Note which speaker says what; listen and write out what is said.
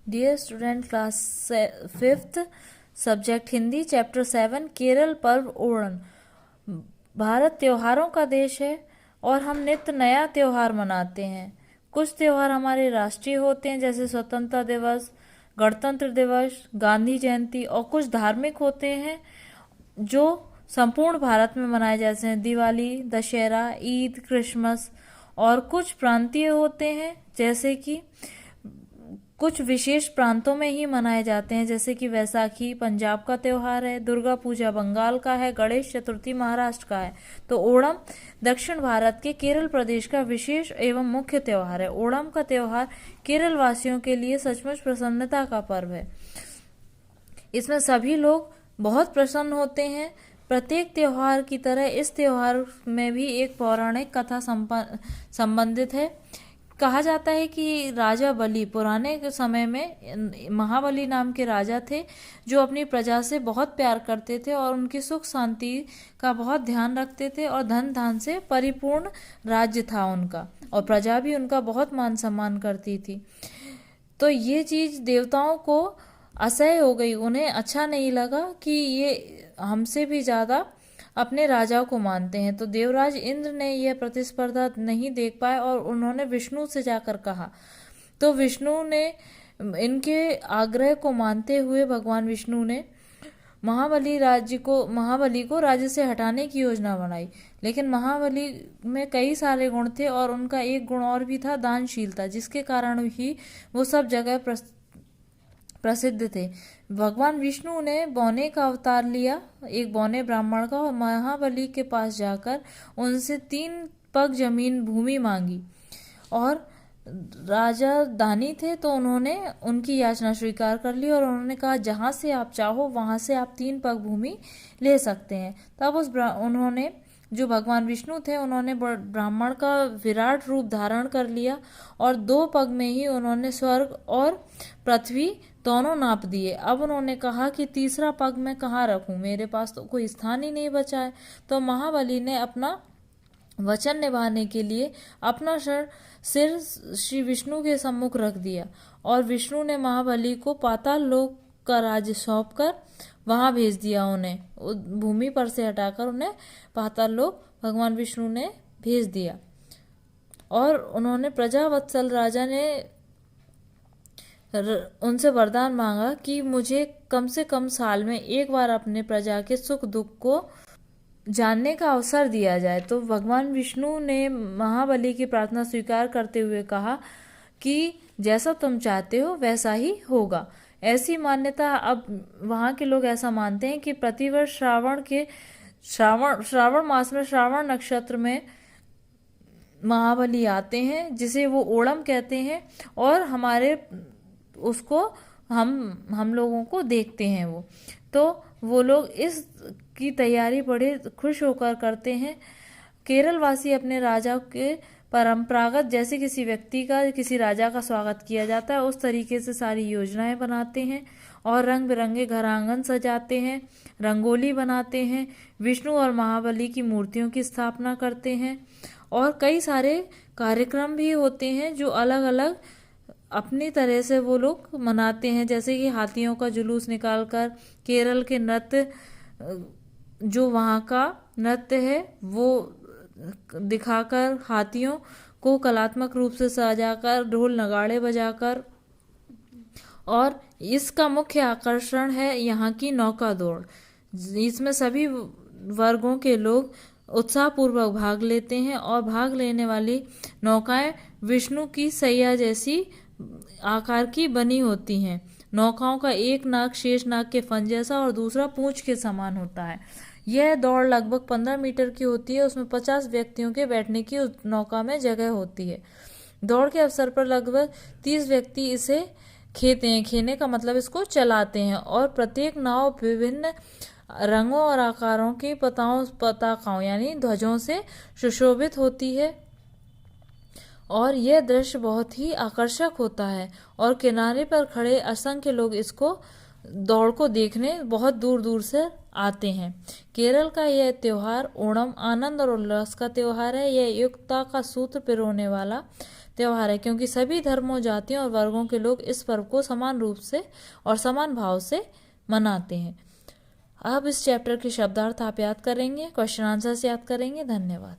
Speaker 1: Dear student, class 5th, subject Hindi, chapter 7, Kerala पर्व ओणम। भारत त्योहारों का देश है और हम नित्य नया त्योहार मनाते हैं। कुछ त्योहार हमारे राष्ट्रीय होते हैं, जैसे स्वतंत्रता दिवस, गणतंत्र दिवस, गांधी जयंती, और कुछ धार्मिक होते हैं जो संपूर्ण भारत में मनाए जाते हैं, दिवाली, दशहरा, ईद, क्रिसमस। और कुछ प्रांतीय होते हैं, जैसे कि कुछ विशेष प्रांतों में ही मनाए जाते हैं, जैसे कि वैसाखी पंजाब का त्योहार है, दुर्गा पूजा बंगाल का है, गणेश चतुर्थी महाराष्ट्र का है। तो ओणम दक्षिण भारत के केरल प्रदेश का विशेष एवं मुख्य त्योहार है। ओणम का त्योहार केरल वासियों के लिए सचमुच प्रसन्नता का पर्व है। इसमें सभी लोग बहुत प्रसन्न होते हैं। प्रत्येक त्योहार की तरह इस त्योहार में भी एक पौराणिक कथा संबंधित है। कहा जाता है कि राजा बलि पुराने के समय में महाबली नाम के राजा थे, जो अपनी प्रजा से बहुत प्यार करते थे और उनकी सुख शांति का बहुत ध्यान रखते थे, और धन धान से परिपूर्ण राज्य था उनका, और प्रजा भी उनका बहुत मान सम्मान करती थी। तो ये चीज देवताओं को असह्य हो गई, उन्हें अच्छा नहीं लगा कि ये हमसे भी ज्यादा अपने राजा को मानते हैं। तो देवराज इंद्र ने यह प्रतिस्पर्धा नहीं देख पाए और उन्होंने विष्णु से जाकर कहा। तो विष्णु ने इनके आग्रह को मानते हुए भगवान विष्णु ने महाबली को राज्य से हटाने की योजना बनाई। लेकिन महाबली में कई सारे गुण थे और उनका एक गुण और भी था, दानशीलता, जिसके कारण ही वो सब जगह प्रसिद्ध थे। भगवान विष्णु ने बौने का अवतार लिया, एक बौने ब्राह्मण का, और महाबली के पास जाकर उनसे 3 पग जमीन भूमि मांगी। और राजा दानी थे, तो उन्होंने उनकी याचना स्वीकार कर ली और उन्होंने कहा, जहां से आप चाहो वहां से आप 3 पग भूमि ले सकते हैं। तब उन्होंने, जो भगवान विष्णु थे, उन्होंने ब्राह्मण का विराट रूप धारण कर लिया और 2 पग में ही उन्होंने स्वर्ग और पृथ्वी दोनों नाप दिए। अब उन्होंने कहा कि तीसरा पग मैं कहाँ रखूं, मेरे पास तो कोई स्थान ही नहीं बचा है। तो महाबली ने अपना वचन निभाने के लिए अपना सिर श्री विष्णु के सम्मुख रख दिया, और विष्णु ने महाबली को पाताल लोक का राज्य सौंपकर वहां भेज दिया। उन्हें भूमि पर से हटाकर उन्हें पाताल लोक भगवान विष्णु ने भेज दिया। और उन्होंने प्रजावत्सल राजा ने उनसे वरदान मांगा कि मुझे कम से कम साल में एक बार अपने प्रजा के सुख दुख को जानने का अवसर दिया जाए। तो भगवान विष्णु ने महाबली की प्रार्थना स्वीकार करते हुए कहा कि जैसा तुम चाहते हो वैसा ही होगा। ऐसी मान्यता, अब वहाँ के लोग ऐसा मानते हैं कि प्रतिवर्ष श्रावण मास में, श्रावण नक्षत्र में महाबली आते हैं, जिसे वो ओणम कहते हैं, और हमारे उसको हम लोगों को देखते हैं। वो लोग इस की तैयारी बड़े खुश होकर करते हैं। केरल वासी अपने राजा के परंपरागत, जैसे किसी व्यक्ति का, किसी राजा का स्वागत किया जाता है, उस तरीके से सारी योजनाएं बनाते हैं और रंग बिरंगे घर आंगन सजाते हैं, रंगोली बनाते हैं, विष्णु और महाबली की मूर्तियों की स्थापना करते हैं, और कई सारे कार्यक्रम भी होते हैं जो अलग अलग अपनी तरह से वो लोग मनाते हैं। जैसे कि हाथियों का जुलूस निकालकर, केरल के नृत्य, जो वहाँ का नृत्य है वो दिखाकर, हाथियों को कलात्मक रूप से सजाकर, ढोल नगाड़े बजाकर। और इसका मुख्य आकर्षण है यहाँ की नौका दौड़। इसमें सभी वर्गों के लोग उत्साहपूर्वक भाग लेते हैं, और भाग लेने वाली नौकाएं विष्णु की सैया जैसी आकार की बनी होती हैं। नौकाओं का एक नाक शेष नाग के फन जैसा और दूसरा पूंछ के समान होता है। यह दौड़ लगभग 15 मीटर की होती है। उसमें 50 व्यक्तियों के बैठने की उस नौका में जगह होती है। दौड़ के अवसर पर लगभग 30 व्यक्ति इसे खेते हैं। खेने का मतलब इसको चलाते हैं, और प्रत्येक नाव विभिन्न रंगों और आकारों की पताकाओं यानी ध्वजों से सुशोभित होती है, और यह दृश्य बहुत ही आकर्षक होता है। और किनारे पर खड़े असंख्य लोग इसको, दौड़ को देखने बहुत दूर दूर से आते हैं। केरल का यह त्योहार ओणम आनंद और उल्लास का त्योहार है। यह युक्ता का सूत्र पिरोने वाला त्यौहार है, क्योंकि सभी धर्मों, जातियों और वर्गों के लोग इस पर्व को समान रूप से और समान भाव से मनाते हैं। अब इस चैप्टर के शब्दार्थ आप याद करेंगे, क्वेश्चन आंसर से याद करेंगे। धन्यवाद।